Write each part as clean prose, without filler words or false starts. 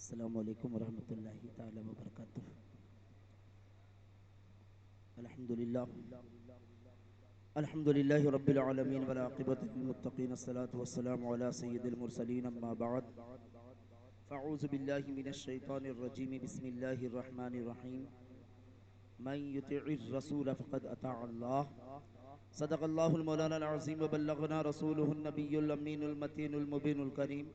अस्सलामु अलैकुम वरहमतुल्लाहि ताला व बरकातुहू। अल्हम्दुलिल्लाह अल्हम्दुलिल्लाहि रब्बिल आलमीन वल आक़िबतु लिल मुत्तक़ीन अस्सलातु वस्सलामु अला सय्यिदिल मुरसलीन अम्मा बअद फ़अऊज़ु बिल्लाहि मिनश शैतानिर रजीम बिस्मिल्लाहिर रहमानिर रहीम मन युतिइर रसूल फ़क़द अता अल्लाह सदक़ल्लाहुल मौलानाल अज़ीम व बल्लगना रसूलुहुन नबियुल अमीनुल मतीनुल मुबीनुल करीम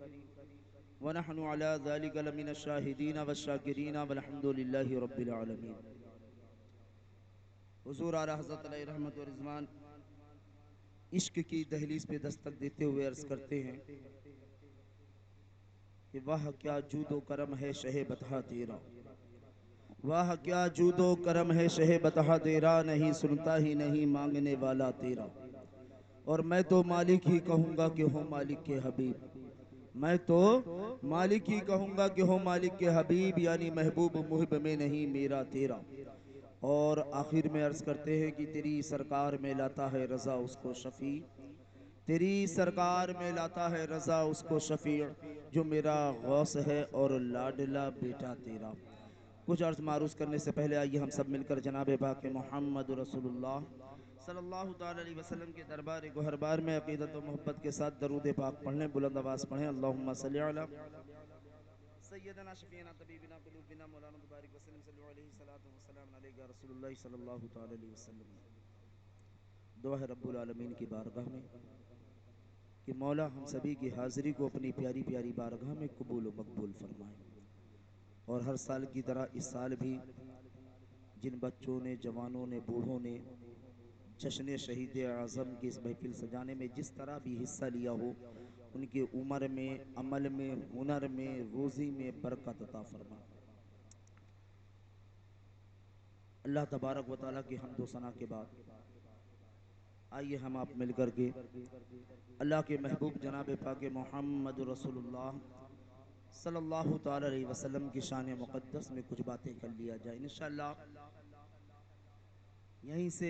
व नहनु अला ज़ालिका लमिनश शाहिदीन वश्शाकिरीन वल्हम्दुलिल्लाहि रब्बिल आलमीन। हुज़ूर आला हज़रत अलैहि रहमत व रिज़वान इश्क की दहलीज पे दस्तक देते हुए अर्ज़ करते हैं कि वाह क्या जूदो करम है शहे बतहा तेरा, वाह क्या जूदो करम है शहे बतहा तेरा, नहीं सुनता ही नहीं मांगने वाला तेरा। और मैं तो मालिक ही कहूँगा कि हो मालिक के हबीब, मैं तो मालिक ही कहूँगा कि हो मालिक के हबीब, यानी महबूब मुहिब में नहीं मेरा तेरा। और आखिर में अर्ज करते हैं कि तेरी सरकार में लाता है रज़ा उसको शफ़ी, तेरी सरकार में लाता है रज़ा उसको शफ़ी, जो मेरा गौस है और लाडला बेटा तेरा। कुछ अर्ज मारूज करने से पहले आइए हम सब मिलकर जनाब पाक मोहम्मद रसूलुल्लाह सल्लल्लाहु ताला अलैहि वसल्लम के दरबार गोहरबार में अक़ीदत व मोहब्बत के साथ दरूद पाक पढ़ने, बुलंद आवाज़ पढ़ें। अल्लाहुम्मा सल्ली अला सय्यदना शफ़ीना तबीबिना क़ुलूबिना मौलाना मुबारक वसल्लम सल्लल्लाहु अलैहि सलातो व सलाम अलैका रसूलुल्लाह सल्लल्लाहु ताला अलैहि वसल्लम। दुआ है रब्बुल आलमीन की बारगाह में कि मौला हम सभी की हाज़िरी को अपनी प्यारी प्यारी बारगाह में कबूल व मकबूल फरमाए। और हर साल की तरह इस साल भी जिन बच्चों ने, जवानों ने, बूढ़ों ने जश्न शहीद आज़म की इस महफिल सजाने में जिस तरह भी हिस्सा लिया हो, उनकी उम्र में, अमल में, हुनर में, रोज़ी में बरकत अता फरमा। अल्लाह तबारक व तआला की हम्द व सना के बाद आइए हम आप मिलकर के अल्लाह के महबूब जनाब पाक मोहम्मद रसूलुल्लाह सल्लल्लाहु ताला अलैहि वसल्लम की शान मुक़द्दस में कुछ बातें कर लिया जाए। इंशाअल्लाह यहीं से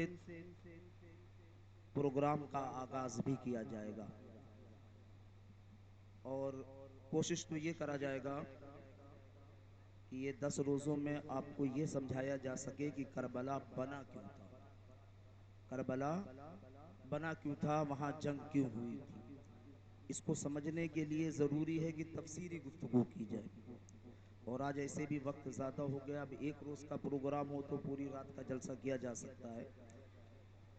प्रोग्राम का आगाज़ भी किया जाएगा और कोशिश तो ये करा जाएगा कि ये 10 रोज़ों में आपको ये समझाया जा सके कि करबला बना क्यों था, करबला बना क्यों था, वहाँ जंग क्यों हुई थी। इसको समझने के लिए ज़रूरी है कि तफसीरी गुफ्तगू की जाए। और आज ऐसे भी वक्त ज़्यादा हो गया, अब एक रोज़ का प्रोग्राम हो तो पूरी रात का जलसा किया जा सकता है।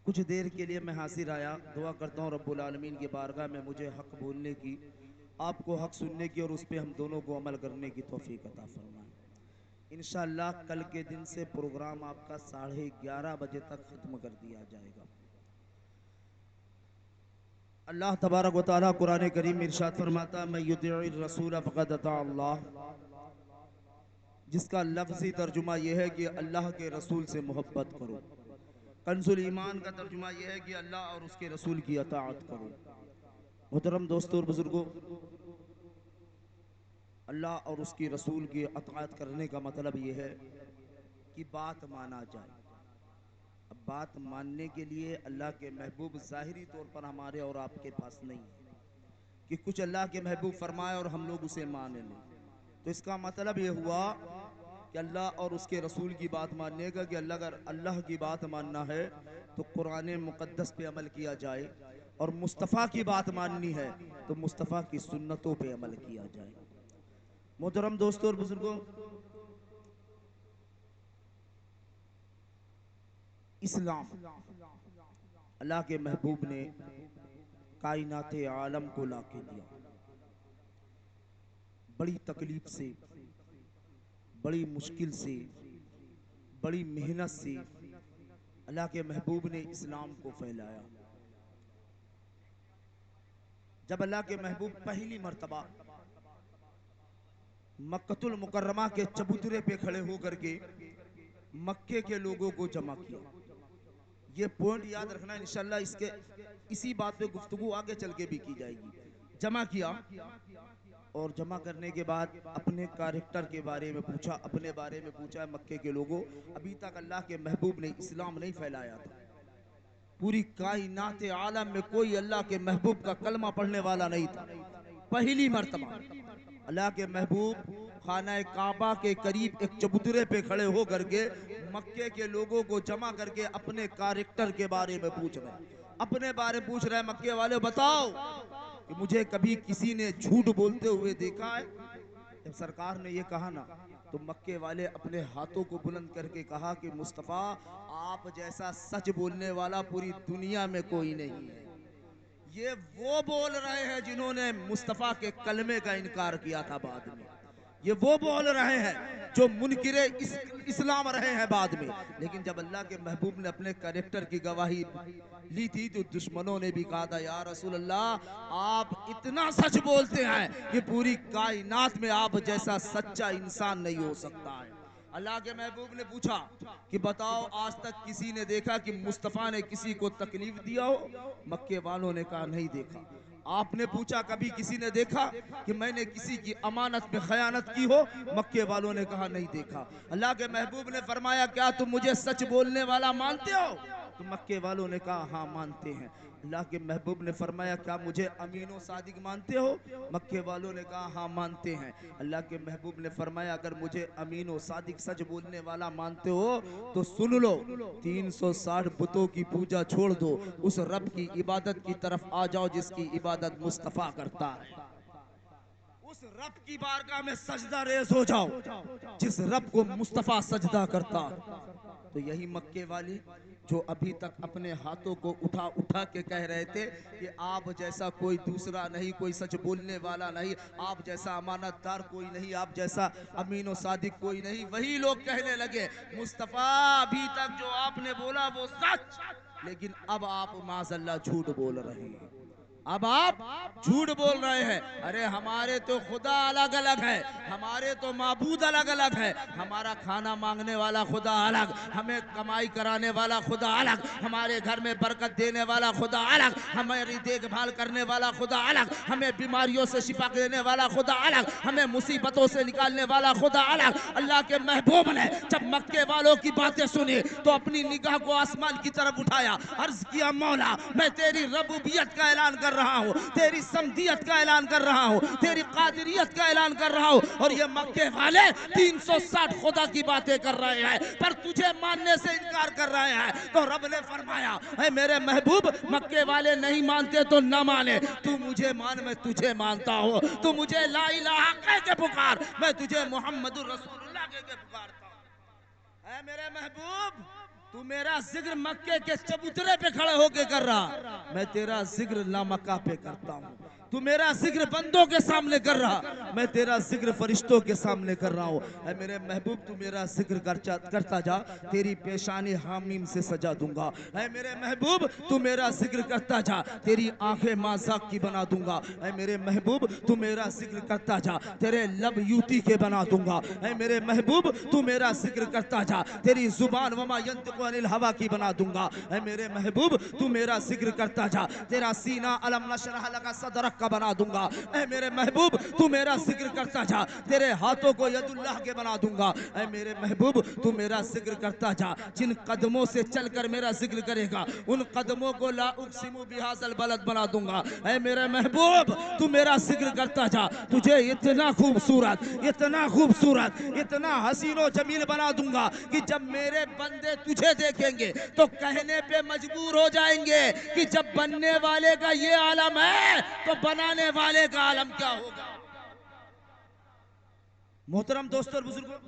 कुछ देर के लिए मैं हाजिर आया, दुआ करता हूँ रब्बुल आलमीन की बारगाह में मुझे हक बोलने की, आपको हक सुनने की और उस पर हम दोनों को अमल करने की तौफीक अता फरमाए। इंशाअल्लाह कल के दिन से प्रोग्राम आपका 11:30 बजे तक ख़त्म कर दिया जाएगा। अल्लाह तबारक व तआला कुरान करीम में इरशाद फरमाता, मैं युतिइर रसूल फ़क़द अता अल्लाह, जिसका लफ्ज़ी तर्जुमा यह है कि अल्लाह के रसूल से मोहब्बत करो। कंजुल ईमान का तर्जुमा यह है कि अल्लाह और उसके रसूल की अताअत करो। मोहतरम दोस्तों और बुजुर्गों, अल्लाह और उसकी रसूल की अताअत करने का मतलब यह है कि बात माना जाए। अब बात मानने के लिए अल्लाह के महबूब ज़ाहिरी तौर पर हमारे और आपके पास नहीं है कि कुछ अल्लाह के महबूब फरमाए और हम लोग उसे मान लें। तो इसका मतलब यह हुआ कि अल्लाह और उसके रसूल की बात मानने का कि अगर अल्लाह की बात मानना है तो कुरान मुक़द्दस पे अमल किया जाए, और मुस्तफ़ा की बात माननी है तो मुस्तफ़ा की सुन्नतों पे अमल किया जाए। मोहतरम दोस्तों और बुजुर्गों, इस्लाम अल्लाह के महबूब ने कायनात आलम को लाके दिया। बड़ी तकलीफ से, बड़ी मुश्किल से, बड़ी मेहनत से अल्लाह के महबूब ने इस्लाम को फैलाया। जब अल्लाह के महबूब पहली मर्तबा मक्कतुल मुकर्रमा के चबूतरे पे खड़े होकर के मक्के के लोगों को जमा किया, ये पॉइंट याद रखना इंशाल्लाह, इसके इसी बात पे गुफ्तगू आगे चल के भी की जाएगी। जमा किया और जमा करने के बाद अपने कैरेक्टर के बारे में पूछा, अपने बारे में पूछा। मक्के के लोगों, अभी तक अल्लाह के महबूब ने इस्लाम नहीं फैलाया था। पूरी कायनात आलम में कोई अल्लाह के महबूब का कलमा पढ़ने वाला नहीं था। पहली मर्तबा अल्लाह के महबूब खाना काबा के करीब एक चबूतरे पे खड़े हो करके मक्के के लोगों को जमा करके अपने कैरेक्टर के बारे में पूछ रहे हैं, अपने बारे में पूछ रहे हैं। मक्के वाले बताओ कि मुझे कभी किसी ने झूठ बोलते हुए देखा है? जब सरकार ने ये कहा ना, तो मक्के वाले अपने हाथों को बुलंद करके कहा कि मुस्तफ़ा, आप जैसा सच बोलने वाला पूरी दुनिया में कोई नहीं है। ये वो बोल रहे हैं जिन्होंने मुस्तफ़ा के कलमे का इनकार किया था बाद में। ये वो बोल रहे हैं जो मुनकिरे इस्लाम रहे हैं बाद में। लेकिन जब अल्लाह के महबूब ने अपने कैरेक्टर की गवाही ली थी तो दुश्मनों ने भी कहा था, या रसूल अल्लाह, आप इतना सच बोलते हैं कि पूरी कायनात में आप जैसा सच्चा इंसान नहीं हो सकता है। अल्लाह के महबूब ने पूछा कि बताओ, आज तक किसी ने देखा कि मुस्तफ़ा ने किसी को तकलीफ दिया हो? मक्के वालों ने कहा नहीं देखा। आपने पूछा कभी किसी ने देखा कि मैंने किसी की अमानत में खयानत की हो? मक्के वालों ने कहा नहीं देखा। अल्लाह के महबूब ने फरमाया, क्या तुम मुझे सच बोलने वाला मानते हो? तो मक्के वालों ने कहा हाँ मानते हैं। अल्लाह के महबूब ने फरमाया, क्या मुझे अमीनो सादिक मानते हो? मक्के वालों ने कहा हाँ मानते हैं। अल्लाह के महबूब ने फरमाया, अगर मुझे अमीनो सादिक सच बोलने वाला मानते हो तो सुन लो, 360 बुतों की पूजा छोड़ दो, उस रब की इबादत की तरफ आ जाओ जिसकी इबादत मुस्तफ़ा करता है। उस रब की बारगाह में सजदा रेज हो जाओ जिस रब को मुस्तफ़ा सजदा करता। तो यही मक्के वाले जो अभी तक अपने हाथों को उठा उठा के कह रहे थे कि आप जैसा कोई दूसरा नहीं, कोई सच बोलने वाला नहीं, आप जैसा अमानतदार कोई नहीं, आप जैसा अमीनो सादिक कोई नहीं, वही लोग कहने लगे मुस्तफ़ा अभी तक जो आपने बोला वो सच, लेकिन अब आप माज़अल्लाह झूठ बोल रहे हैं, अब आप झूठ बोल रहे हैं। अरे हमारे तो खुदा अलग अलग है, हमारे तो माबूद अलग अलग है। हमारा खाना मांगने वाला खुदा अलग, हमें कमाई कराने वाला खुदा अलग, हमारे घर में बरकत देने वाला खुदा अलग, हमारी देखभाल करने वाला खुदा अलग, हमें बीमारियों से शिफा देने वाला खुदा अलग, हमें मुसीबतों से निकालने वाला खुदा अलग। अल्लाह के महबूब ने जब मक्के वालों की बातें सुनी तो अपनी निगाह को आसमान की तरफ उठाया, अर्ज किया, मौला मैं तेरी रबूबियत का ऐलान कर रहा हूँ, तेरी समदियत का ऐलान कर रहा हूँ, तेरी कादिरियत का ऐलान कर रहा हूँ। और ये मक्के वाले 360 खुदा की बातें कर रहे हैं पर तुझे मानने से इनकार कर रहे हैं। तो रब ने फरमाया, ऐ मेरे महबूब, मक्के वाले नहीं मानते तो न माने, तू मुझे मान, मैं तुझे मानता हूँ। तू मुझे ला इलाहा कह के पुकार, मैं तुझे मोहम्मदुर रसूलुल्लाह कह के पुकारता हूँ। ऐ मेरे महबूब, तू मेरा जिक्र मक्के के चबूतरे पे खड़े होके कर रहा, मैं तेरा जिक्र लामका पे करता हूँ। तू मेरा जिक्र बंदों के सामने कर रहा, मैं तेरा जिक्र फरिश्तों के सामने कर रहा हूँ। ऐ मेरे महबूब, तू मेरा जिक्र करता जा, तेरी पेशानी हामीम से सजा दूंगा। ऐ मेरे महबूब, तू मेरा जिक्र करता जा, तेरी आंखें माज़ाक की बना दूंगा। ऐ मेरे महबूब, तू मेरा जिक्र करता जा, तेरे लब यूती के बना दूंगा। ऐ मेरे महबूब, तू मेरा जिक्र करता जा, तेरी जुबान वमा यंतिकु अनिल हवा की बना दूंगा। ऐ मेरे महबूब, तू मेरा जिक्र करता जा, तेरा सीना अलम नशरह लका सदरक का बना दूंगा। ऐ मेरे महबूब, तू मेरा जिक्र करता जा, तेरे हाथों को यदुल्लाह के बना दूंगा। ऐ मेरे महबूब, तू मेरा जिक्र करता जा, जिन कदमों से चलकर मेरा जिक्र करेगा उन कदमों को ला उक़सिमु बिहाज़ल बलद बना दूंगा। ऐ मेरे महबूब, तू मेरा जिक्र करता जा, तुझे इतना खूबसूरत, इतना खूबसूरत, इतना हसीनो जमील बना दूंगा कि जब मेरे बंदे तुझे देखेंगे तो कहने पे मजबूर हो जाएंगे कि जब बनने वाले का ये आलम है तो बनाने वाले का आलम क्या होगा। मोहतरम दोस्तों और बुजुर्गों,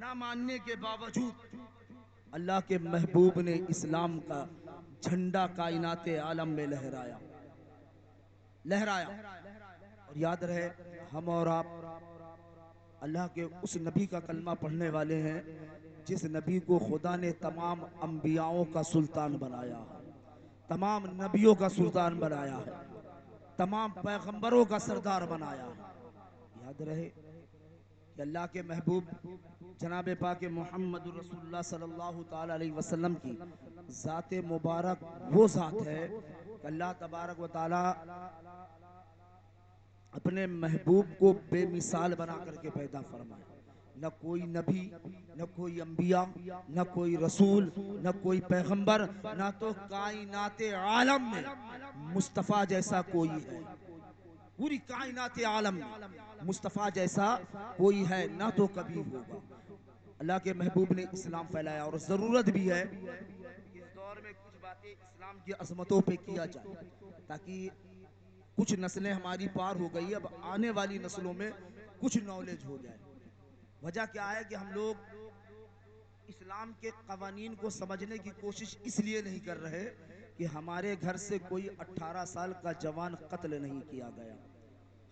ना मानने के बावजूद अल्लाह के महबूब ने इस्लाम का झंडा कायनाते आलम में लहराया, लहराया। और याद रहे, हम और आप अल्लाह के उस नबी का कलमा पढ़ने वाले हैं जिस नबी को खुदा ने तमाम अंबियाओं का सुल्तान बनाया है, तमाम नबियों का सुल्तान बनाया है, तमाम पैगंबरों का सरदार बनाया है। याद रहे कि अल्लाह के महबूब जनाब पाक मोहम्मद रसूलुल्लाह सल्लल्लाहु ताला अलैहि वसल्लम की ज़ात मुबारक वो ज़ात है कि अल्लाह तबारक व ताला अपने महबूब को बेमिसाल बना करके पैदा फरमाया। न कोई नबी, न कोई अंबिया, न कोई रसूल, न कोई पैगंबर, न तो कायनाते आलम में मुस्तफ़ा जैसा कोई है। पूरी कायनात आलम मुस्तफ़ा जैसा कोई है ना तो कभी होगा। अल्लाह के महबूब ने इस्लाम फैलाया और ज़रूरत भी है इस दौर में कुछ बातें इस्लाम की अजमतों पे किया जाए, ताकि कुछ नस्लें हमारी पार हो गई, अब आने वाली नस्लों में कुछ नॉलेज हो जाए। वजह क्या है कि हम लोग इस्लाम के कवानीन को समझने की कोशिश इसलिए नहीं कर रहे कि हमारे घर से कोई 18 साल का जवान कत्ल नहीं किया गया,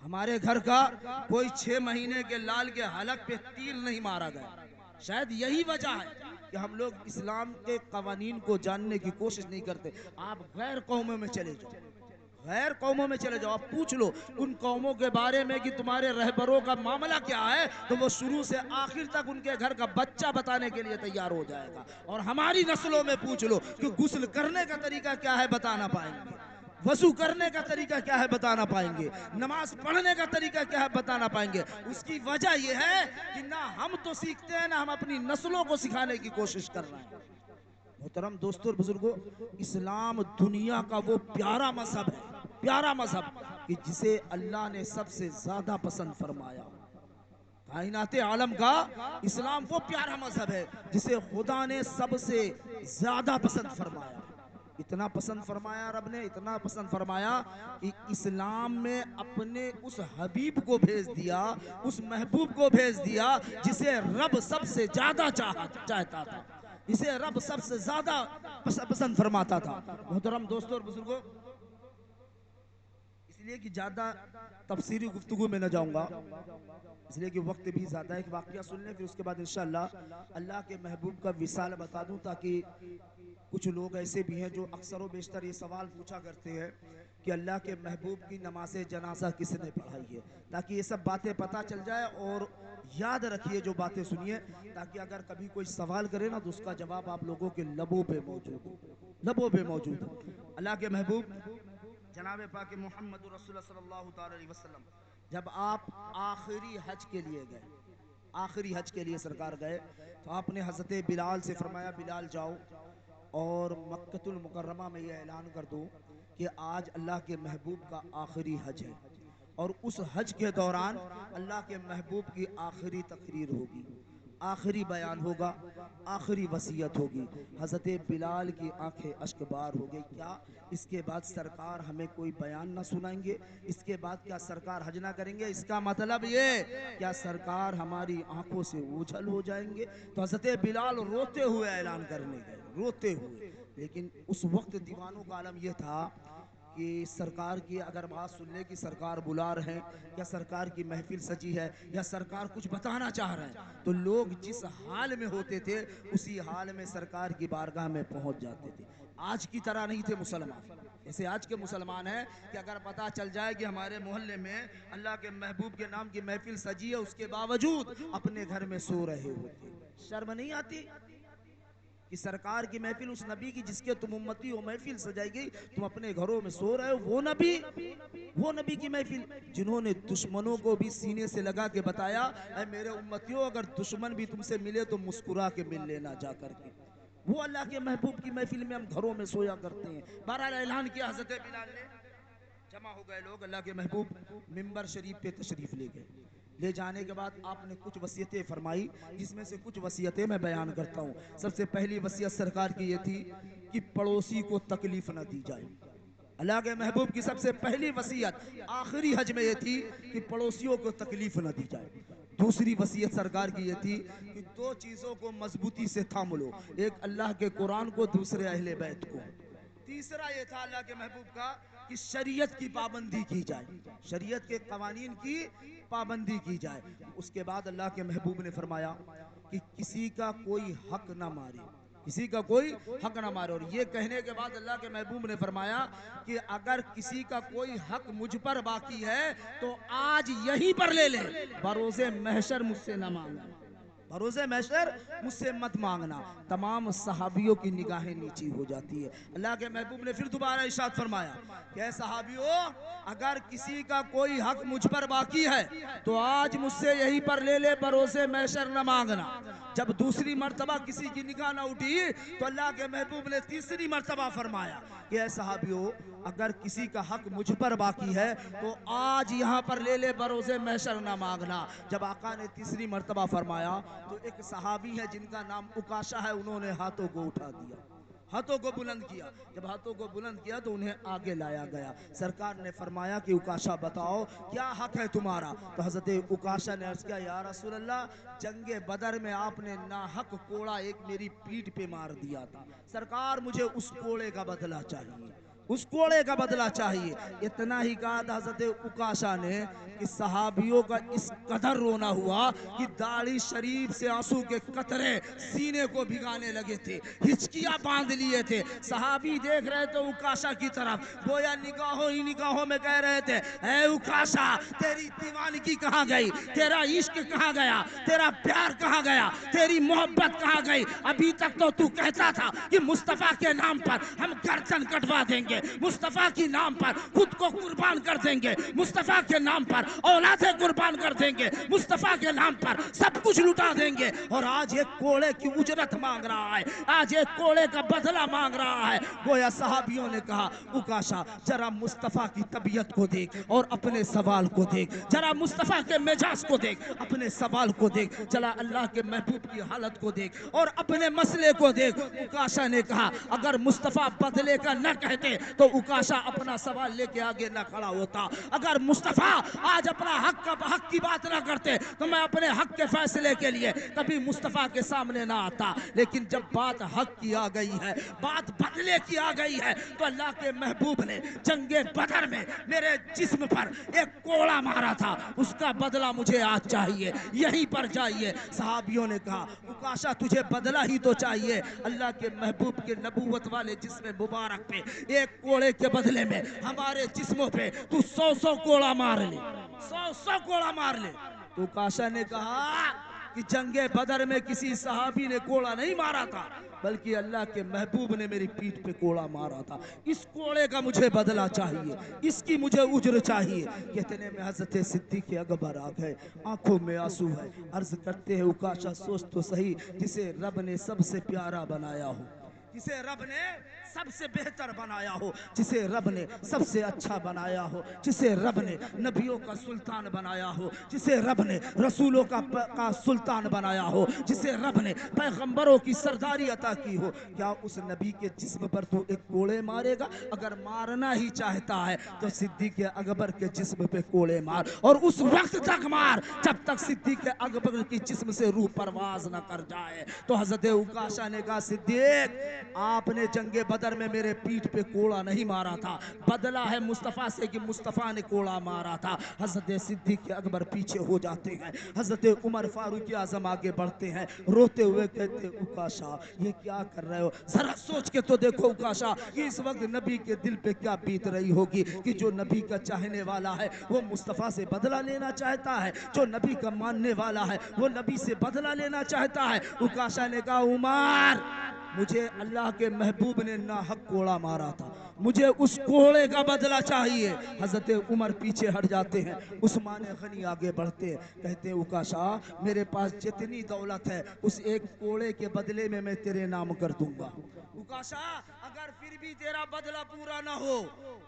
हमारे घर का कोई 6 महीने के लाल के हलक पे तीर नहीं मारा गया। शायद यही वजह है कि हम लोग इस्लाम के कवानीन को जानने की कोशिश नहीं करते। आप गैर कौमों में चले जाओ, गैर कौमों में चले जाओ, आप पूछ लो उन कौमों के बारे में कि तुम्हारे रहबरों का मामला क्या है, तो वो शुरू से आखिर तक उनके घर का बच्चा बताने के लिए तैयार हो जाएगा। और हमारी नस्लों में पूछ लो कि गुस्ल करने का तरीका क्या है, बताना पाएंगे। वजू करने का तरीका क्या है, बताना पाएंगे। नमाज पढ़ने का तरीका क्या है, बताना पाएंगे। उसकी वजह यह है कि ना हम तो सीखते हैं, ना हम अपनी नस्लों को सिखाने की कोशिश कर रहे हैं। मोहतरम दोस्तों और बुजुर्गों, इस्लाम दुनिया का वो प्यारा मजहब है, प्यारा मजहब कि जिसे अल्लाह ने सबसे ज्यादा पसंद फरमाया। कायनात आलम का इस्लाम वो प्यारा मजहब है जिसे खुदा ने सबसे ज्यादा पसंद फरमाया। इतना पसंद फरमाया रब ने, इतना पसंद फरमाया कि इस्लाम में अपने उस हबीब को भेज दिया, उस महबूब को भेज दिया जिसे रब सबसे ज्यादा चाहता था, इसे रब सबसे ज्यादा पसंद फरमाता था। मोहतरम दोस्तों और बुजुर्गों, इसलिए कि ज्यादा तफसीरी गुफ्तगू में न जाऊंगा, इसलिए कि वक्त भी ज्यादा है। कि वाकया सुन लें, फिर उसके बाद इंशाअल्लाह अल्लाह के महबूब का विसाल बता दूं, ताकि कुछ लोग ऐसे भी हैं जो अक्सर व बेशतर ये सवाल पूछा करते हैं कि अल्लाह के महबूब की नमाज जनाजा किसने पढ़ाई है, ताकि ये सब बातें पता चल जाए। और याद रखिए जो बातें सुनिए, ताकि अगर कभी कोई सवाल करे ना तो उसका जवाब आप लोगों के लबों पे मौजूद हो, लबों पे मौजूद हो। अल्लाह के महबूब जनाब पाक मोहम्मद रसूलुल्लाह सल्लल्लाहु अलैहि वसल्लम जब आप आखिरी हज के लिए गए, आखिरी हज के लिए सरकार गए, तो आपने हजरत बिलाल से फरमाया, बिलाल जाओ और मक्कतुल मुकर्रमा में यह ऐलान कर दो कि आज अल्लाह के महबूब का आखिरी हज है, और उस हज के दौरान अल्लाह के महबूब की आखिरी तकरीर होगी, आखिरी बयान होगा, आखिरी वसीयत होगी। हज़रत बिलाल की आंखें अश्कबार हो गई। क्या इसके बाद सरकार हमें कोई बयान ना सुनाएंगे? इसके बाद क्या सरकार हज ना करेंगे? इसका मतलब ये क्या सरकार हमारी आंखों से ओझल हो जाएंगे? तो हज़रत बिलाल रोते हुए ऐलान करने गए, रोते हुए। लेकिन उस वक्त दीवानों का आलम यह था कि सरकार की अगर बात सुन ले कि सरकार बुला रहे हैं, या सरकार की महफिल सजी है, या सरकार कुछ बताना चाह रहे हैं, तो लोग जिस हाल में होते थे उसी हाल में सरकार की बारगाह में पहुंच जाते थे। आज की तरह नहीं थे मुसलमान, जैसे आज के मुसलमान हैं कि अगर पता चल जाए कि हमारे मोहल्ले में अल्लाह के महबूब के नाम की महफिल सजी है, उसके बावजूद अपने घर में सो रहे होते। शर्म नहीं आती कि सरकार की महफिल, उस नबी की जिसके तुम उम्मती हो, महफिल सजाई गई, तुम अपने घरों में सो रहे हो? वो नबी की महफिल जिन्होंने दुश्मनों को भी सीने से लगा के बताया, ऐ मेरे उम्मतियों, अगर दुश्मन भी तुमसे मिले तो मुस्कुरा के मिल लेना जा करके। वो अल्लाह के महबूब की महफिल में हम घरों में सोया करते हैं। बहरहाल ऐलान किया हज़रत बिलाल ने, जमा हो गए लोग, अल्लाह के महबूब मिंबर शरीफ पे तशरीफ ले गए। ले जाने के बाद आपने कुछ वसीयतें फरमाई, जिसमें से कुछ वसीयतें मैं बयान करता हूँ। सबसे पहली वसीयत सरकार की ये थी कि पड़ोसी को तकलीफ न दी जाए। अल्लाह के महबूब की सबसे पहली वसीयत आखिरी हज में ये थी कि पड़ोसियों को तकलीफ न दी जाए। दूसरी वसीयत सरकार की ये थी कि दो चीजों को मजबूती से थाम लो, एक अल्लाह के कुरान को, दूसरे अहले बैत को। तीसरा ये था अल्लाह के महबूब का कि शरीयत की पाबंदी की जाए, शरीयत के कवानीन की पाबंदी की जाए। उसके बाद अल्लाह के महबूब ने फरमाया कि किसी का कोई हक ना मारे, किसी का कोई हक ना मारे। और ये कहने के बाद अल्लाह के महबूब ने फरमाया कि अगर किसी का कोई हक मुझ पर बाकी है तो आज यहीं पर ले ले, बरोज़े महशर मुझसे न मांगना, भरोसे महशर मुझसे मत मांगना। तमाम सहाबियों की निगाहें नीची हो जाती है। अल्लाह के महबूब ने फिर दोबारा इरशाद फरमाया कि सहाबियों, अगर किसी का कोई हक मुझ पर बाकी है तो आज मुझसे यहीं पर ले ले, भरोसे महशर न मांगना। जब दूसरी मर्तबा किसी की निगाह ना उठी तो अल्लाह के महबूब ने तीसरी मर्तबा फरमाया कि ऐ सहाबियों, अगर किसी का हक मुझ पर बाकी है तो आज यहाँ पर ले ले, बरोज़े महशर ना मांगना। जब आका ने तीसरी मर्तबा फरमाया तो एक सहाबी है जिनका नाम उकाशा है, उन्होंने हाथों को उठा दिया, हाथों को बुलंद किया। जब हाथों को बुलंद किया तो उन्हें आगे लाया गया। सरकार ने फरमाया कि उकाशा बताओ क्या हक है तुम्हारा। तो हजरत उकाशा ने अर्ज किया, या रसूल अल्लाह, जंगे बदर में आपने नाहक कोड़ा एक मेरी पीठ पे मार दिया था, सरकार मुझे उस कोड़े का बदला चाहिए, उस कोड़े का बदला चाहिए। इतना ही कहा था हजरत उकाशा ने कि सहाबियों का इस कदर रोना हुआ कि दाढ़ी शरीफ से आंसू के कतरे सीने को भिगाने लगे थे, हिचकियां बांध लिए थे। सहाबी देख रहे थे उकाशा की तरफ, गोया निगाहों ही निगाहों में कह रहे थे, ऐ उकाशा, तेरी दीवानगी कहाँ गई, तेरा इश्क कहाँ गया, तेरा प्यार कहाँ गया, तेरी मोहब्बत कहाँ गई। अभी तक तो तू कहता था कि मुस्तफा के नाम पर हम गर्दन कटवा देंगे, मुस्तफा के नाम पर खुद को कुर्बान कर देंगे, मुस्तफा के नाम पर औलादे कुर्बान कर देंगे, मुस्तफा के नाम पर सब कुछ लुटा देंगे, और आज एक कोड़े की उजरत मांग रहा है, आज एक कोड़े का बदला मांग रहा है। गोया सहाबियों ने कहा, उकाशा जरा मुस्तफा की तबीयत को देख और अपने सवाल को देख, जरा मुस्तफा के मिजाज को देख, अपने सवाल को देख, चला अल्लाह के महबूब की हालत को देख और अपने मसले को देख। उकाशा ने कहा, अगर मुस्तफा बदले का न कहते तो उकाशा अपना सवाल लेके आगे न खड़ा होता, अगर मुस्तफा आज अपना हक की बात ना करते तो मैं अपने हक के फैसले के लिए कभी मुस्तफा के सामने ना आता। लेकिन जब बात हक की आ गई है, बात बदले की आ गई है, तो अल्लाह के महबूब ने जंगे बदर में मेरे जिस्म पर एक कोड़ा मारा था, उसका बदला मुझे आज चाहिए, यहीं पर चाहिए। सहाबियों ने कहा, उकाशा तुझे बदला ही तो चाहिए, अल्लाह के महबूब के नबूवत वाले जिस्म मुबारक पे एक कोड़े के बदले में हमारे जिस्मों पे तू 100 कोड़ा मार ले, 100 कोड़ा मार ले। तो उकाशा ने कहा कि जंगे बदर में किसी सहाबी ने कोड़ा नहीं मारा था, बल्कि अल्लाह के महबूब ने मेरी पीठ पे कोड़ा मारा था, इस कोड़े का मुझे बदला चाहिए, इसकी मुझे उज्र चाहिए। कहते में हजरत सिद्दीक़ अकबर आ गए, आंखों में आंसू है, अर्ज करते हैं, उकाशा सोच तो सही, जिसे रब ने सबसे प्यारा बनाया हो, जिसे रब ने सबसे बेहतर बनाया हो, जिसे रब ने सबसे अच्छा बनाया हो, जिसे रब ने नबियों का सुल्तान बनाया हो, जिसे रब ने रसूलों का सुल्तान बनाया हो, जिसे रब ने पैगंबरों की सरदारी अता की हो, क्या उस नबी के जिस्म पर तू एक कोड़े मारेगा? अगर मारना ही चाहता है तो सिद्दीक़ अकबर के जिस्म पे कोड़े मार, और उस वक्त तक मार जब तक सिद्दीक़ अकबर की जिस्म से रूह परवाज न कर जाए। तो हजरत उकाशा ने कहा, सिद्दीक़, आपने जंगे बदर में मेरे पीठ पे कोड़ा नहीं मारा था, बदला है मुस्तफा से कि मुस्तफा ने कोड़ा मारा था। हजरत सिद्दीक़ अकबर पीछे हो जाते हैं, हजरत उमर फारूक आजम आगे बढ़ते हैं, रोते हुए कहते, उकाशा ये क्या कर रहे हो, जरा सोच के तो देखो उकाशा, कि इस वक्त नबी के दिल पे क्या बीत रही होगी कि जो नबी का चाहने वाला है वो मुस्तफा से बदला लेना चाहता है, जो नबी का मानने वाला है वो नबी से बदला लेना चाहता है। उकाशा ने कहा, उमर, मुझे अल्लाह के महबूब ने ना हक कोड़ा मारा था, मुझे उस कोड़े का बदला चाहिए। हजरत उमर पीछे हट जाते हैं, उस्मान गनी आगे बढ़ते हैं, कहते हैं, उकाशा मेरे पास जितनी दौलत है उस एक कोड़े के बदले में मैं तेरे नाम कर दूंगा। उकाशा, अगर फिर भी तेरा बदला पूरा ना हो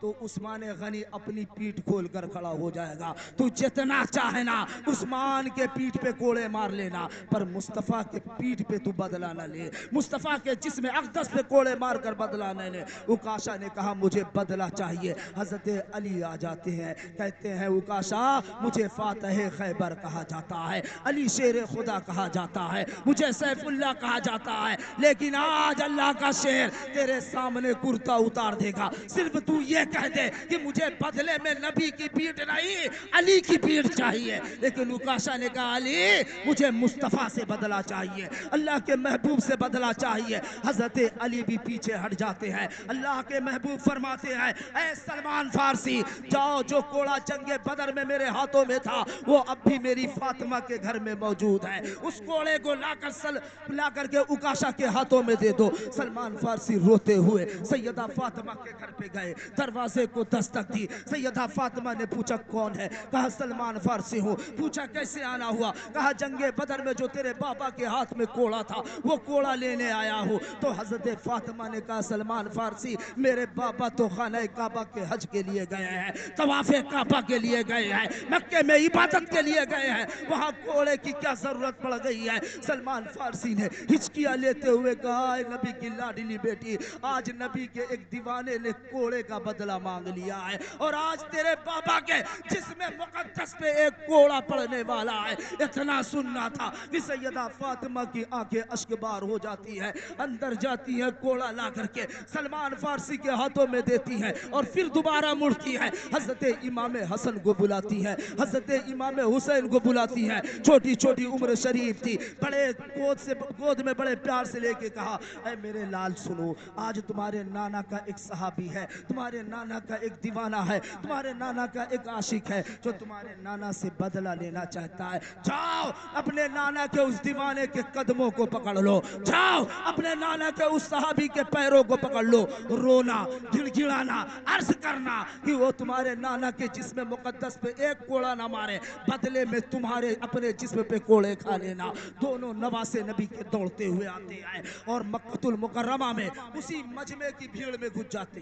तो उस्मान गनी अपनी पीठ खोल कर खड़ा हो जाएगा, तू जितना चाहे ना उस्मान के पीठ पे कोड़े मार लेना, पर मुस्तफा के पीठ पे तू बदला न ले, मुस्तफा के जिस्म अक़दस पे कोड़े मार कर बदला न ले। उकाशा ने कहा, मुझे बदला चाहिए। हजरत अली आ जाते हैं, कहते हैं, उकाशा मुझे फातह खैबर कहा जाता है, अली शेर खुदा कहा जाता है, मुझे सैफुल्लाह कहा जाता है, लेकिन आज अल्लाह का शेर तेरे सामने कुर्ता उतार देगा, सिर्फ तू ये कह दे कि मुझे बदले में नबी की पीठ नहीं अली की पीठ चाहिए। लेकिन उकाशा ने कहा, अली मुझे मुस्तफा से बदला चाहिए, अल्लाह के महबूब से बदला चाहिए। हजरत अली भी पीछे हट जाते हैं, अल्लाह के महबूब फरमाते हैं, ऐ सलमान फारसी, जाओ, जो कोड़ा जंगे बदर में मेरे हाथों में था वो अब भी मेरी फातिमा के घर में मौजूद है, उस कोड़े को लाकर के उकाशा के हाथों में दे दो। सलमान सलमान फारसी रोते हुए सैयदा फातिमा के घर पे गए, दरवाजे को दस्तक दी। सैयदा फातिमा ने पूछा कौन है? कहा सलमान फारसी हूँ। पूछा कैसे आना हुआ? कहा जंगे बदर में जो तेरे बाबा के हाथ में कोड़ा था वो कोड़ा लेने आया हूँ। तो हजरत फातिमा ने कहा सलमान फारसी, मेरे बाबा तो खाना काबा के हज के लिए गए हैं, तवाफे काबा के लिए गए हैं, मक्के में इबादत के लिए गए हैं, वहां कोड़े की क्या जरूरत पड़ गई है? सलमान फारसी ने हिचकियां लेते हुए कहा नबी की लाडली बेटी, आज नबी के एक दीवाने ने कोड़े का बदला मांग लिया है और आज तेरे बाबा के जिसमें मुकद्दस पे एक कोड़ा पड़ने वाला है। इतना सुनना था कि सैयदा फातिमा की आंखें अश्कबार हो जाती है, अंदर जाती है, कोड़ा ला करके सलमान फारसी के हाथों में देती है और फिर दोबारा मुड़ती है, हजरत इमाम हसन को बुलाती है, हजरत इमाम हुसैन को बुलाती है। छोटी छोटी उम्र शरीफ थी, बड़े गोद में बड़े प्यार से लेके कहा ऐ मेरे लाल सुनो, आज तुम्हारे नाना का एक सहाबी है, तुम्हारे नाना का एक दीवाना है, तुम्हारे नाना का एक आशिक है जो तुम्हारे नाना से बदला लेना चाहता है। जाओ अपने नाना के उस दीवाने के कदमों को पकड़ लो, जाओ अपने नाना के उस सहाबी के पैरों को पकड़ लो, रोना गिड़गिड़ाना अर्ज करना कि वो तुम्हारे नाना के जिस्म मुकद्दस पे एक कोड़ा ना मारे, बदले में तुम्हारे अपने जिस्म पे कोड़े खा लेना। दोनों नवासे नबी के दौड़ते हुए आते हैं और मक्कतुल मुकर्रमा में उसी मजमे की भीड़ में घुस जाते।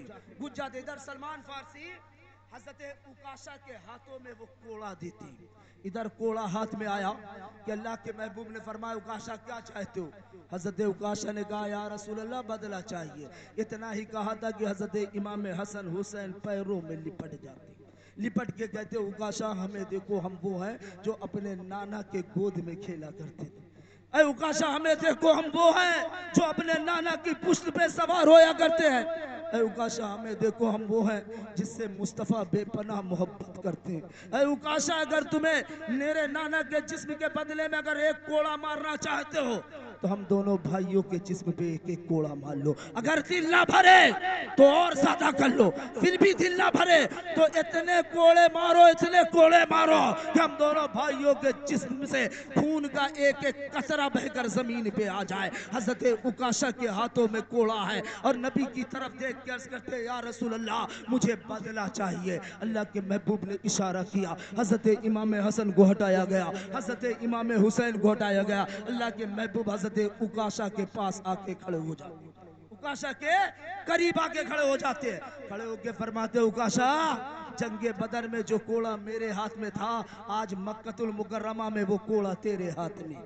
इधर सलमान फारसी हजरत उकाशा के हाथों में वो कोड़ा देती, इधर कोड़ा हाथ में आया कि अल्लाह के महबूब ने फरमाया उकाशा क्या चाहते हो? हजरत उकाशा ने कहा या रसूल अल्लाह बदला चाहिए। इतना ही कहा था कि हजरत इमाम हसन हुसैन पैरों में लिपट जाते, लिपट के कहते उकाशा हमें देखो, हम वो हैं जो अपने नाना के गोद में खेला करते थे। ऐ उकाशा हमें देखो, हम वो हैं जो अपने नाना की पुश्त पे सवार होया करते हैं। ऐ उकाशा हमें देखो, हम वो हैं जिससे मुस्तफ़ा बेपनाह मोहब्बत करते हैं। ऐ उकाशा अगर तुम्हें मेरे नाना के जिस्म के बदले में अगर एक कोड़ा मारना चाहते हो तो हम दोनों भाइयों के जिस्म पे एक एक कोड़ा मार लो, अगर दिल ना भरे तो और ज्यादा कर लो, फिर भी दिल ना भरे तो इतने कोड़े मारो, इतने कोड़े मारो कि हम दोनों भाइयों के जिस्म से खून का एक एक कतरा बहकर जमीन पे आ जाए। हजरत उकाशा के हाथों में कोड़ा है और नबी की तरफ देख के अर्ज करते या रसूल अल्लाह मुझे बदला चाहिए। अल्लाह के महबूब ने इशारा किया, हजरत इमाम हसन को हटाया गया, हजरत इमाम हुसैन को हटाया गया। अल्लाह के महबूब हजरत उकाशा के पास आके खड़े हो जाते, उकाशा के करीब आके खड़े हो जाते हैं, खड़े होके फरमाते उकाशा जंगे बदर में जो कोड़ा मेरे हाथ में था आज मक्कतुल मुकर्रमा में वो कोड़ा तेरे हाथ में,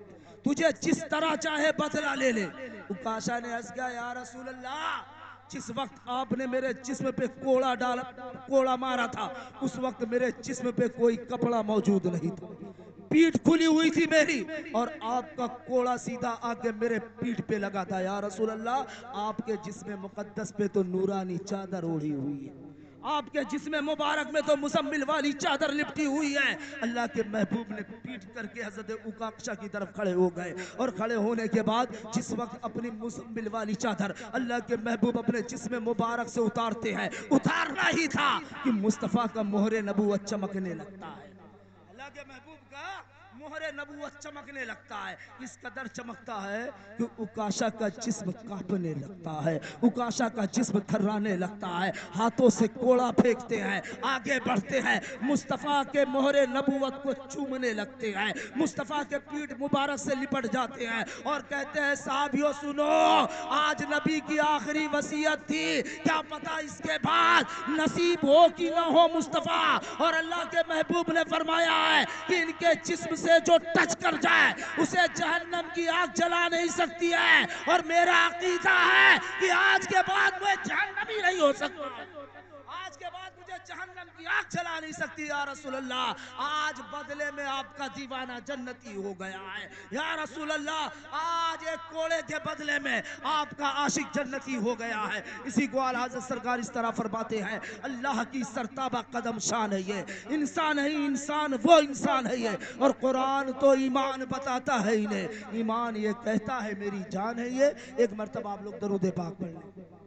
तुझे जिस तरह चाहे बदला ले ले। उकाशा ने अर्ज किया या रसूल अल्लाह जिस वक्त आपने मेरे जिस्म पे कोड़ा मारा था उस वक्त मेरे जिस्म पे कोई कपड़ा मौजूद नहीं था, पीठ खुली हुई थी मेरी और आपका कोड़ा सीधा आके मेरे पीठ पे लगा था। या रसूल अल्लाह आपके जिस्म मुकद्दस पे तो नूरानी चादर ओढ़ी हुई है, आपके जिस्म मुबारक में तो मुजम्मिल वाली चादर लिपटी हुई है। अल्लाह के महबूब ने पीठ करके हजरत उकाशा की तरफ खड़े हो गए और खड़े होने के बाद जिस वक्त अपनी मुजम्मिल वाली चादर अल्लाह के महबूब अपने जिस्म मुबारक से उतारते हैं, उतारना ही था कि मुस्तफ़ा का मोहरे नबूवत चमकने लगता है, अल्लाह के महबूब का मोहरे नबूवत चमकने लगता है। इस कदर चमकता है कि उकाशा का जिस्म कांपने लगता है, उकाशा का जिस्म थर्राने लगता है, हाथों से कोड़ा फेंकते हैं, आगे बढ़ते हैं, मुस्तफ़ा के मोहरे नबूवत को चूमने लगते हैं, मुस्तफ़ा के पीठ मुबारक से लिपट जाते हैं और कहते हैं साहबियों सुनो, आज नबी की आखिरी वसीयत थी, क्या पता इसके बाद नसीब हो कि ना हो मुस्तफ़ा। और अल्लाह के महबूब ने फरमाया है कि इनके जिस्म से जो टच कर जाए उसे जहन्नम की आग जला नहीं सकती है और मेरा अकीदा है कि आज के बाद मैं जहन्नमी नहीं हो सकता, आज के बाद मुझे जहन्नम की आग जला नहीं सकती। या रसूल अल्लाह आज बदले में आपका दीवाना जन्नती हो गया है। या रसूल अल्लाह आज एक कोड़े के बदले में आपका आशिक जन्नती हो गया है। इसी को आला हज़रत सरकार इस तरह फरमाते हैं अल्लाह की सरताबा कदम शान है ये, इंसान है इंसान वो इंसान है ये, और कुरान तो ईमान बताता है इन्हें, ईमान ये कहता है मेरी जान है ये। एक मर्तबा आप लोग दरूद पाक पढ़ लें।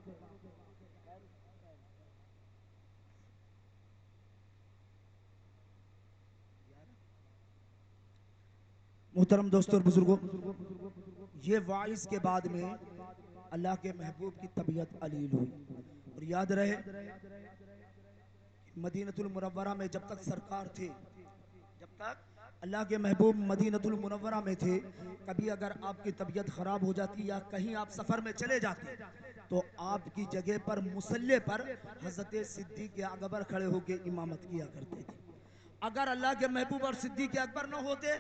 मोहतरम दोस्तों और बुजुर्गों, ये वाइस के बाद में अल्लाह के महबूब की तबीयत अलील हुई। और याद रहे मदीनतुल मुनव्वरा में जब तक सरकार थे, जब तक अल्लाह के महबूब मदीनतुल मुनव्वरा में थे, कभी अगर आपकी तबीयत खराब हो जाती या कहीं आप सफर में चले जाते तो आपकी जगह पर मुसल्ले पर हजरत सिद्दीक अकबर खड़े होकर इमामत किया करते थे। अगर अल्लाह के महबूब और सिद्दीक अकबर न होते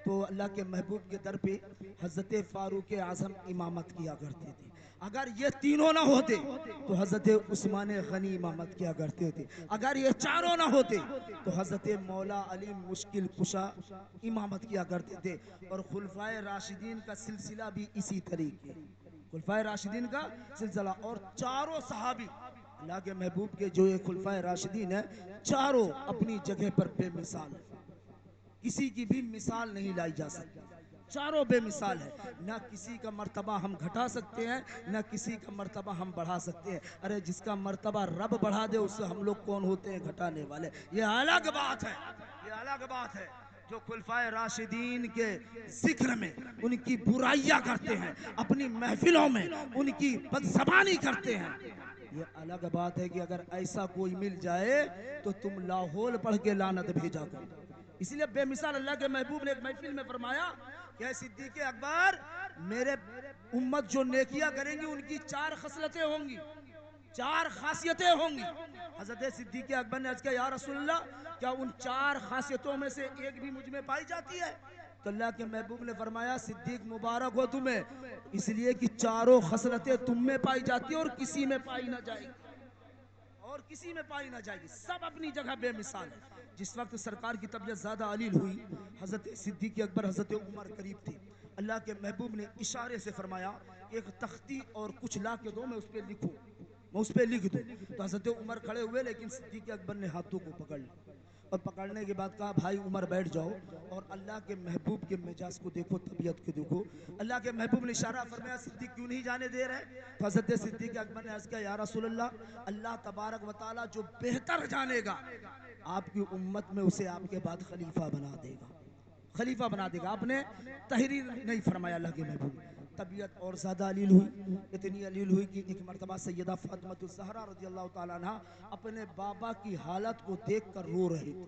तो अल्लाह के महबूब के दर पे हजरत फारूक आजम इमामत किया करते थे। अगर ये तीनों ना होते तो हजरत उस्मान गनी इमामत किया करते थे। अगर ये चारों ना होते तो हजरत मौला अली मुश्किल कुशा इमामत किया करते थे। और खुलफाए राशिदीन का सिलसिला भी इसी तरीके, खुलफाए राशिदीन का सिलसिला। और चारों सहाबी अल्लाह के महबूब के जो ये खुलफाए राशिदीन है, चारों अपनी जगह पर बेमिसाल, किसी की भी मिसाल नहीं लाई जा सकती, चारों बेमिसाल है। ना किसी का मर्तबा हम घटा सकते हैं, ना किसी का मर्तबा हम बढ़ा सकते हैं। अरे जिसका मर्तबा रब बढ़ा दे उससे हम लोग कौन होते हैं घटाने वाले, ये अलग बात है, ये अलग बात है। जो खुलफाए राशिदीन के जिक्र में उनकी बुराइयां करते हैं, अपनी महफिलों में उनकी बदज़बानी करते हैं, ये अलग बात है कि अगर ऐसा कोई मिल जाए तो तुम लाहौल पढ़ के लानत भेजा करो। इसलिए बेमिसाल अल्लाह के महबूब ने एक महफिल में फरमाया कि सिद्दीक अकबर, मेरे उम्मत जो नेकियां करेंगी उनकी चार खसलतें होंगी, चार खासियतें होंगी। हजरत सिद्दीक अकबर ने अर्ज किया, या रसूलल्लाह, क्या उन चार खासियतों में से एक भी मुझ में पाई जाती है? तो अल्लाह के महबूब ने फरमाया, सिद्दीक मुबारक हो तुम्हें, इसलिए कि चारों खसलतें तुम में पाई जाती है और किसी में पाई ना जाएगी, और किसी में पाई ना जाएगी, सब अपनी जगह बेमिसाल है। जिस वक्त सरकार की तबीयत ज्यादा अलील हुई, हजरत सिद्दीक अकबर हजरत उमर करीब थे। अल्लाह के महबूब ने इशारे से फरमाया, एक तख्ती और कुछ ला के दो, मैं उस पर लिखूं, मैं उस पर लिख दूं। तो हजरत उमर खड़े हुए, लेकिन सिद्दीक अकबर ने हाथों को पकड़ लिया और पकड़ने के बाद कहा, भाई उमर बैठ जाओ और अल्लाह के महबूब के मिजाज को देखो, तबीयत को देखो। अल्लाह के महबूब ने इशारा फरमाया, सिद्दीक क्यों नहीं जाने दे रहे? तो हज़रत सिद्दीक अकबर ने अर्ज़ किया, या रसूल अल्लाह, अल्लाह तबारक व तआला जो बेहतर जानेगा आपकी उम्मत में उसे आपके बाद खलीफा बना देगा, खलीफा बना देगा। आपने तहरीर नहीं फरमाया अल्लाह के महबूब। तबीयत और ज़्यादा अलील हुई, इतनी अलील हुई कि एक मरतबा सैयदा फातिमा ज़हरा रज़ियल्लाहु ताला अन्हा अपने बाबा की हालत को देख कर रो रही थी,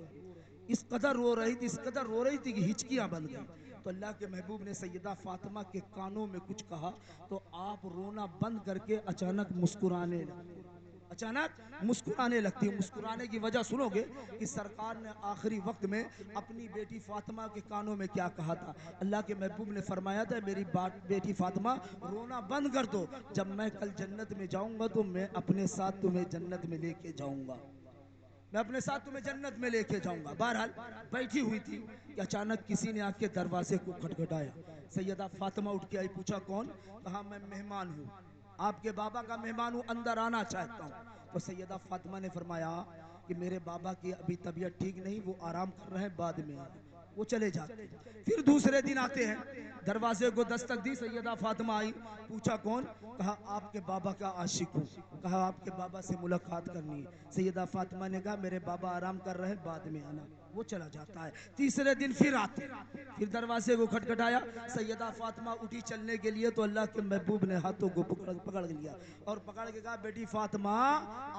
इस कदर रो रही थी, इस कदर रो रही थी कि हिचकियां बन गई। तो अल्लाह के महबूब ने सैयदा फातिमा के कानों में कुछ कहा तो आप रोना बंद करके अचानक मुस्कुराने लगी, अचानक मुस्कुराने लगती है। मुस्कुराने की वजह सुनोगे कि सरकार ने आखिरी वक्त में अपनी बेटी फातिमा के कानों में क्या कहा था। अल्लाह के महबूब ने फरमाया था, मेरी बेटी फातिमा रोना बंद कर दो, जब मैं कल जन्नत में जाऊंगा तो मैं अपने साथ तुम्हें जन्नत में लेके जाऊंगा, मैं अपने साथ तुम्हें जन्नत में लेके जाऊंगा। बहरहाल बैठी हुई थी कि अचानक किसी ने आके दरवाजे को खटखटाया। सैयदा फातिमा उठ के आई, पूछा कौन? कहा मैं मेहमान हूँ, आपके बाबा का मेहमान हूँ, अंदर आना चाहता हूँ। तो सैयदा फातिमा ने फरमाया कि मेरे बाबा की अभी तबीयत ठीक नहीं, वो आराम कर रहे हैं, बाद में आना। वो चले जाते। फिर दूसरे दिन आते हैं, दरवाजे को दस्तक दी, सैयदा फातिमा आई, पूछा कौन? कहा आपके बाबा का आशिक हूँ। कहा आपके बाबा से मुलाकात करनी है। सैयदा फातिमा ने कहा मेरे बाबा आराम कर रहे हैं, बाद में आना। वो चला जाता है। तीसरे दिन फिर आते, फिर दरवाजे को खटखटाया, सैयदा फातिमा उठी चलने के लिए तो अल्लाह के महबूब ने हाथों को पकड़ लिया और पकड़ के कहा, बेटी फातिमा,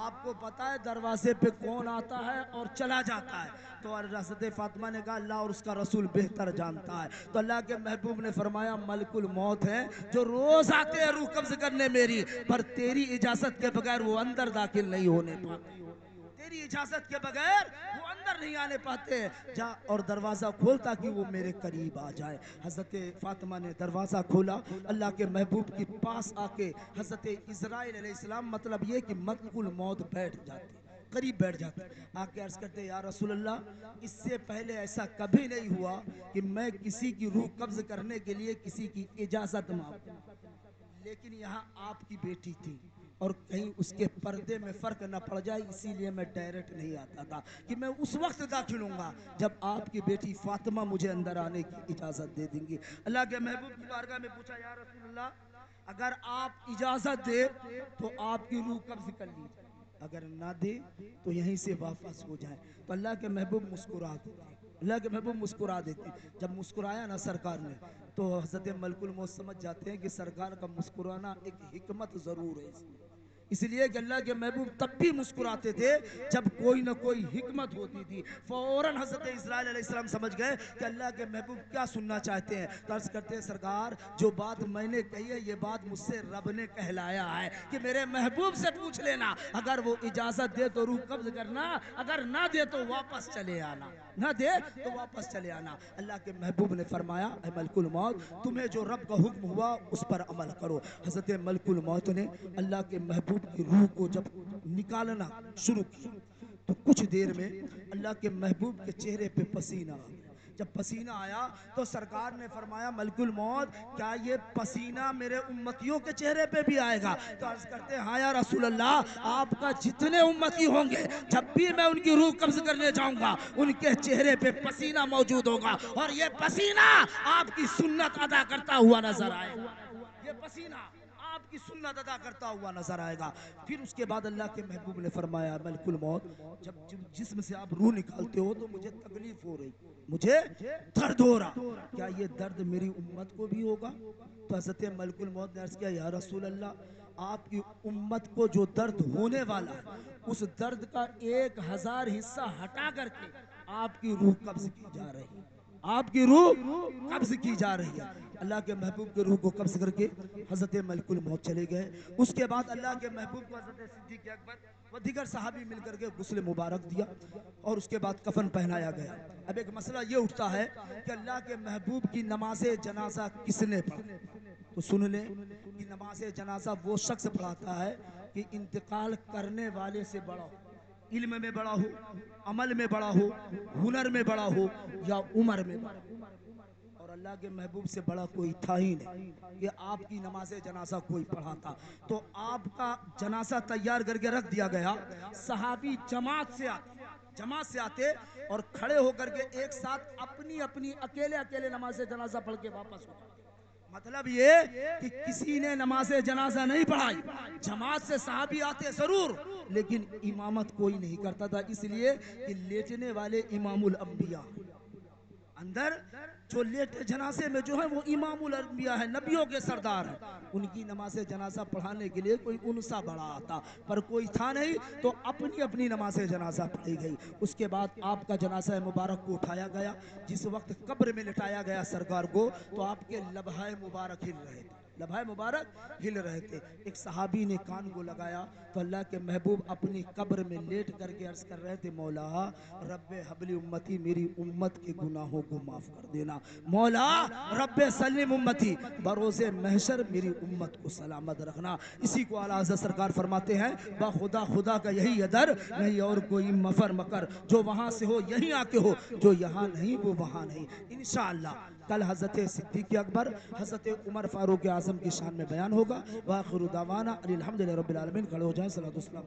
आपको पता है दरवाजे पे कौन आता है और चला जाता है? तो हज़रत फातिमा ने कहा, अल्लाह और उसका रसूल बेहतर जानता है। तो अल्लाह के महबूब ने फरमाया, मलकुल मौत है जो रोज आते हैं रूह कब्ज करने मेरी, पर तेरी इजाजत के बगैर वो अंदर दाखिल नहीं होने पाते, तेरी इजाजत के बगैर वो अंदर नहीं आने पाते। जा और दरवाजा खोल ताकि वो मेरे करीब आ जाए। हजरत फातिमा ने दरवाजा खोला, अल्लाह के महबूब के पास आके हजरत इजराइल अलैहिस्सलाम, मतलब ये कि मलकुल मौत बैठ जाते, करीब बैठ जाते, आके अर्ज करते, या रसूल अल्लाह, इससे पहले ऐसा कभी नहीं हुआ कि मैं किसी की रूह कब्ज करने के लिए किसी की इजाजत मांगूं, लेकिन यहाँ आपकी बेटी थी और कहीं उसके पर्दे में फर्क न पड़ जाए, इसीलिए मैं डायरेक्ट नहीं आता था कि मैं उस वक्त दाखिल होऊंगा जब आपकी बेटी फातिमा मुझे अंदर आने की इजाजत दे देंगी। अल्लाह के महबूब की बारगाह में पूछा, या रसूल अल्लाह, अगर आप इजाजत दे तो आपकी रूह कब्ज कर ली, अगर ना दे तो यहीं से वापस हो जाए। तो अल्लाह के महबूब मुस्कुरा देते, अल्लाह के महबूब मुस्कुरा देते। जब मुस्कुराया ना सरकार ने, तो हज़रत मलकुल मौत समझ जाते हैं कि सरकार का मुस्कुराना एक हिकमत ज़रूर है इसमें। इसलिए कि अल्लाह के महबूब तब भी मुस्कुराते थे जब कोई ना कोई हिकमत होती थी। फौरन हज़रत इस्राईल अलैहिस्सलाम समझ गए कि अल्लाह के महबूब क्या सुनना चाहते हैं। तो अर्ज़ करते हैं सरकार जो बात मैंने कही है ये बात मुझसे रब ने कहलाया है कि मेरे महबूब से पूछ लेना, अगर वो इजाज़त दे तो रूह कब्ज़ करना, अगर ना दे तो वापस चले आना, ना दे तो वापस चले आना। अल्लाह के महबूब ने फरमाया ऐ मलकुल मौत तुम्हें जो रब का हुक्म हुआ उस पर अमल करो। हज़रत मलकुल मौत ने अल्लाह के महबूब की रूह को जब निकालना शुरू किया तो कुछ देर में अल्लाह के महबूब के चेहरे पे पसीना आ गया। जब पसीना आया तो सरकार ने फरमाया मलकुल मौत क्या ये पसीना मेरे उम्मतियों के चेहरे पे भी आएगा? तो अर्ज करते हैं हाँ या रसूल अल्लाह, आपका जितने उम्मती होंगे जब भी मैं उनकी रूह कब्ज करने जाऊंगा उनके चेहरे पे पसीना मौजूद होगा और ये पसीना आपकी सुन्नत अदा करता हुआ नजर आएगा। ये पसीना आपकी सुन्नत अदा करता हुआ नजर आएगा। फिर उसके बाद अल्लाह के महबूब ने फरमाया मलकुल मौत जब जिस्म से आप रूह निकालते हो तो मुझे तकलीफ हो रही, मुझे दर्द हो रहा, क्या ये दर्द मेरी उम्मत को भी होगा? तो हज़रत मलकुल मौत ने अर्ज़ किया या रसूल अल्लाह आपकी उम्मत को जो दर्द होने वाला है उस दर्द का 1000 हिस्सा हटा करके आपकी रूह कब्ज की जा रही है, आपकी रूह कब्ज की जा रही है। अल्लाह के महबूब के रूह को कब्ज करके हज़रत मलकुल मौत चले गए। उसके बाद अल्लाह के महबूब को हज़रत सिद्दीक़ अकबर व दीगर सहाबी मिलकर के गुस्ल मुबारक दिया और उसके बाद कफन पहनाया गया। अब एक मसला ये उठता है कि अल्लाह के महबूब की नमाज जनाजा किसने पढ़ा? तो सुन ले कि नमाज जनाजा वो शख्स पढ़ाता है कि इंतकाल करने वाले से बड़ा हो, इल्म में बड़ा हो, अमल में बड़ा हो, हुनर में बड़ा हो या उम्र में बड़ा हो। और अल्लाह के महबूब से बड़ा कोई था ही नहीं कि आपकी नमाज जनाजा कोई पढ़ाता। तो आपका जनाजा तैयार करके रख दिया गया, सहाबी जमात से आते और खड़े होकर के एक साथ अपनी अपनी अकेले अकेले नमाज जनाजा पढ़ के वापस हो जाते। मतलब ये कि किसी ने नमाज जनाजा नहीं पढ़ाई, जमात से सहाबी आते जरूर लेकिन इमामत कोई नहीं करता था, इसलिए कि लेटने वाले इमामुल अंबिया अंदर जो लेटे जनाजे में जो है वो इमामुल अंबिया है, नबियों के सरदार हैं, उनकी नमाज जनाजा पढ़ाने के लिए कोई उनसा बड़ा आता पर कोई था नहीं, तो अपनी अपनी नमाज जनाजा पढ़ी गई। उसके बाद आपका जनाजा मुबारक को उठाया गया। जिस वक्त कब्र में लिटाया गया सरकार को तो आपके लबहाए मुबारक हिल रहे थे, लबहाए मुबारक हिल रहे थे। एक सहाबी ने कान को लगाया तो अल्लाह के महबूब अपनी कब्र में लेट करके अर्ज कर रहे थे मौला रब्बे हबली उम्मती, मेरी उम्मत के गुनाहों को माफ कर देना। मौला रब्बे सलीम उम्मती, बरोज़े महशर मेरी उम्मत को सलामत रखना। इसी को आला हज़रत सरकार फरमाते हैं बा खुदा खुदा का यही अदर, नहीं और कोई मफर मकर, जो वहाँ से हो यहीं आके हो, जो यहाँ नहीं वो वहाँ नहीं। इंशाअल्लाह कल हज़रत सिद्दीक़ अकबर, हज़रत उमर फारूक आज़म की शान में बयान होगा। वाखिरु दावाना अनिल हम्दुलिल्लाहि रब्बिल आलमीन। खड़े हो जाएं, सलातो सलाम।